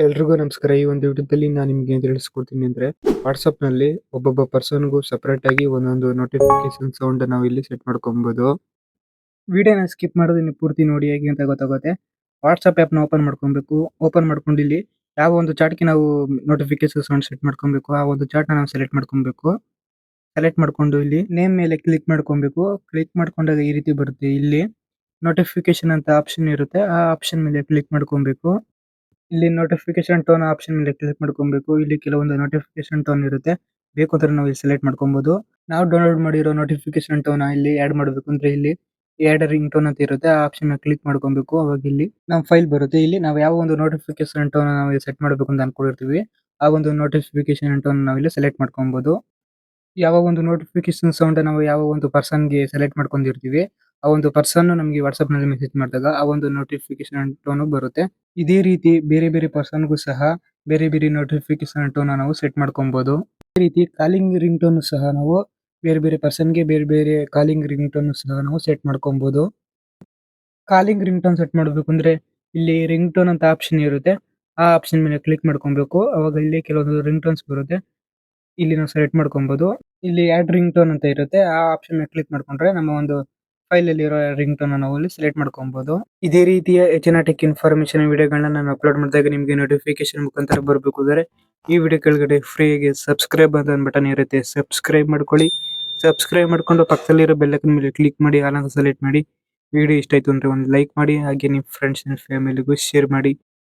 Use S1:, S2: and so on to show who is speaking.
S1: ಎಲ್ರಿಗೂ ನಮಸ್ಕಾರ. ಈ ಒಂದು ವಿಡಿಯೋದಲ್ಲಿ ನಾನು ನಿಮ್ಗೆ ಏನ್ ತಿಳಿಸ್ಕೊಡ್ತೀನಿ ಅಂದ್ರೆ ವಾಟ್ಸಪ್ ನಲ್ಲಿ ಒಬ್ಬೊಬ್ಬ ಪರ್ಸನ್ಗೂ ಸಪರೇಟ್ ಆಗಿ ಒಂದೊಂದು ನೋಟಿಫಿಕೇಶನ್ ಸೌಂಡ್ ನಾವು ಇಲ್ಲಿ ಸೆಟ್ ಮಾಡ್ಕೊಬಹುದು. ವಿಡಿಯೋನ ಸ್ಕಿಪ್ ಮಾಡೋದು ನೀವು ಪೂರ್ತಿ ನೋಡಿ ಹೇಗೆ ಅಂತ ಗೊತ್ತಾಗುತ್ತೆ. ವಾಟ್ಸಪ್ ಆ್ಯಪ್ನ ಓಪನ್ ಮಾಡ್ಕೊಬೇಕು. ಓಪನ್ ಮಾಡ್ಕೊಂಡು ಇಲ್ಲಿ ಯಾವ ಒಂದು ಚಾಟ್ಗೆ ನಾವು ನೋಟಿಫಿಕೇಶನ್ ಸೌಂಡ್ ಸೆಟ್ ಮಾಡ್ಕೊಬೇಕು ಆ ಒಂದು ಚಾಟ್ನ ನಾವು ಸೆಲೆಕ್ಟ್ ಮಾಡ್ಕೊಬೇಕು. ಸೆಲೆಕ್ಟ್ ಮಾಡ್ಕೊಂಡು ಇಲ್ಲಿ ನೇಮ್ ಮೇಲೆ ಕ್ಲಿಕ್ ಮಾಡ್ಕೊಬೇಕು. ಕ್ಲಿಕ್ ಮಾಡ್ಕೊಂಡಾಗ ಈ ರೀತಿ ಬರುತ್ತೆ. ಇಲ್ಲಿ ನೋಟಿಫಿಕೇಶನ್ ಅಂತ ಆಪ್ಷನ್ ಇರುತ್ತೆ. ಆ ಆಪ್ಷನ್ ಮೇಲೆ ಕ್ಲಿಕ್ ಮಾಡ್ಕೊಬೇಕು. ಇಲ್ಲಿ ನೋಟಿಫಿಕೇಶನ್ ಟೋನ್ ಆಪ್ಷನ್ ಮೇಲೆ ಕ್ಲಿಕ್ ಮಾಡ್ಕೊಬೇಕು. ಇಲ್ಲಿ ಕೆಲವೊಂದು ನೋಟಿಫಿಕೇಶನ್ ಟೋನ್ ಇರುತ್ತೆ. ಬೇಕು ಅಂದ್ರೆ ನಾವು ಇಲ್ಲಿ ಸೆಲೆಕ್ಟ್ ಮಾಡ್ಕೊಬಹುದು. ನಾವು ಡೌನ್ಲೋಡ್ ಮಾಡಿರೋ ನೋಟಿಫಿಕೇಶನ್ ಟೋನ್ ಇಲ್ಲಿ ಆಡ್ ಮಾಡಬೇಕು ಅಂದ್ರೆ ಇಲ್ಲಿ ಆಡ್ ರಿಂಗ್ ಟೋನ್ ಅಂತ ಇರುತ್ತೆ. ಆ ಆಪ್ಷನ್ ಮೇಲೆ ಕ್ಲಿಕ್ ಮಾಡ್ಕೊಬೇಕು. ಅವಾಗ ಇಲ್ಲಿ ನಮ್ಮ ಫೈಲ್ ಬರುತ್ತೆ. ಇಲ್ಲಿ ನಾವು ಯಾವ ಒಂದು ನೋಟಿಫಿಕೇಶನ್ ಟೋನ್ ನಾವು ಸೆಟ್ ಮಾಡಬೇಕು ಅಂತ ಅನ್ಕೊಂಡಿರ್ತೀವಿ ಆ ಒಂದು ನೋಟಿಫಿಕೇಶನ್ ಟೋನ್ ನಾವು ಇಲ್ಲಿ ಸೆಲೆಕ್ಟ್ ಮಾಡ್ಕೊಬಹುದು. ಯಾವ ಒಂದು ನೋಟಿಫಿಕೇಶನ್ ಸೌಂಡ್ ನಾವು ಯಾವ ಒಂದು ಪರ್ಸನ್ಗೆ ಸೆಲೆಕ್ಟ್ ಮಾಡ್ಕೊಂಡಿರ್ತೀವಿ ಆ ಒಂದು ಪರ್ಸನ್ ನಮಗೆ ವಾಟ್ಸ್ಆಪ್ ನಲ್ಲಿ ಮೆಸೇಜ್ ಮಾಡಿದಾಗ ಆ ಒಂದು ನೋಟಿಫಿಕೇಶನ್ ಟೋನ್ ಬರುತ್ತೆ. ಇದೇ ರೀತಿ ಬೇರೆ ಬೇರೆ ಪರ್ಸನ್ಗೂ ಸಹ ಬೇರೆ ಬೇರೆ ನೋಟಿಫಿಕೇಶನ್ ಟೋನ್ ನಾವು ಸೆಟ್ ಮಾಡ್ಕೊಬಹುದು. ಇದೇ ರೀತಿ ಕಾಲಿಂಗ್ ರಿಂಗ್ ಟೋನ್ ಸಹ ನಾವು ಬೇರೆ ಬೇರೆ ಪರ್ಸನ್ಗೆ ಬೇರೆ ಬೇರೆ ಕಾಲಿಂಗ್ ರಿಂಗ್ ಟೋನ್ ಸಹ ನಾವು ಸೆಟ್ ಮಾಡ್ಕೊಬಹುದು. ಕಾಲಿಂಗ್ ರಿಂಗ್ ಟೋನ್ ಸೆಟ್ ಮಾಡಬೇಕು ಅಂದ್ರೆ ಇಲ್ಲಿ ರಿಂಗ್ ಟೋನ್ ಅಂತ ಆಪ್ಷನ್ ಇರುತ್ತೆ. ಆ ಆಪ್ಷನ್ ಮೇಲೆ ಕ್ಲಿಕ್ ಮಾಡ್ಕೊಬೇಕು. ಅವಾಗ ಇಲ್ಲಿ ಕೆಲವೊಂದು ರಿಂಗ್ ಟೋನ್ಸ್ ಬರುತ್ತೆ. ಇಲ್ಲಿ ನಾವು ಸೆಲೆಕ್ಟ್ ಮಾಡ್ಕೊಬಹುದು. ಇಲ್ಲಿ ಆಡ್ ರಿಂಗ್ ಟೋನ್ ಅಂತ ಇರುತ್ತೆ. ಆ ಆಪ್ಷನ್ ಮೇಲೆ ಕ್ಲಿಕ್ ಮಾಡ್ಕೊಂಡ್ರೆ ನಮ್ಮ ಒಂದು ಫೈಲ್ ಅಲ್ಲಿ ಇರೋ ರಿಂಗ್ ಟೋನ್ ನಾವು ಇಲ್ಲಿ ಸೆಲೆಕ್ಟ್ ಮಾಡ್ಕೊಬಹುದು. ಇದೇ ರೀತಿಯ ಹೆಚ್ಚಿನ ಟೆಕ್ ಇನ್ಫಾರ್ಮೇಶನ್ ವಿಡಿಯೋಗಳನ್ನ ನಾನು ಅಪ್ಲೋಡ್ ಮಾಡಿದಾಗ ನಿಮಗೆ ನೋಟಿಫಿಕೇಶನ್ ಮುಖಾಂತರ ಬರಬೇಕು ಅಂದ್ರೆ ಈ ವಿಡಿಯೋ ಕೆಳಗಡೆ ಫ್ರೀಯಾಗಿ ಸಬ್ಸ್ಕ್ರೈಬ್ ಅಂತ ಬಟನ್ ಇರುತ್ತೆ. ಸಬ್ಸ್ಕ್ರೈಬ್ ಮಾಡ್ಕೊಳ್ಳಿ. ಸಬ್ಸ್ಕ್ರೈಬ್ ಮಾಡ್ಕೊಂಡು ಪಕ್ಕದಲ್ಲಿರೋ ಬೆಲ್ ಐಕಾನ್ ಮೇಲೆ ಕ್ಲಿಕ್ ಮಾಡಿ ಆಲ್ ಅಂತ ಸೆಲೆಕ್ಟ್ ಮಾಡಿ. ವಿಡಿಯೋ ಇಷ್ಟ ಆಯ್ತು ಅಂದ್ರೆ ಒಂದು ಲೈಕ್ ಮಾಡಿ ಹಾಗೆ ನಿಮ್ಮ ಫ್ರೆಂಡ್ಸ್ ಅಂಡ್ ಫ್ಯಾಮಿಲಿಗೂ ಶೇರ್ ಮಾಡಿ.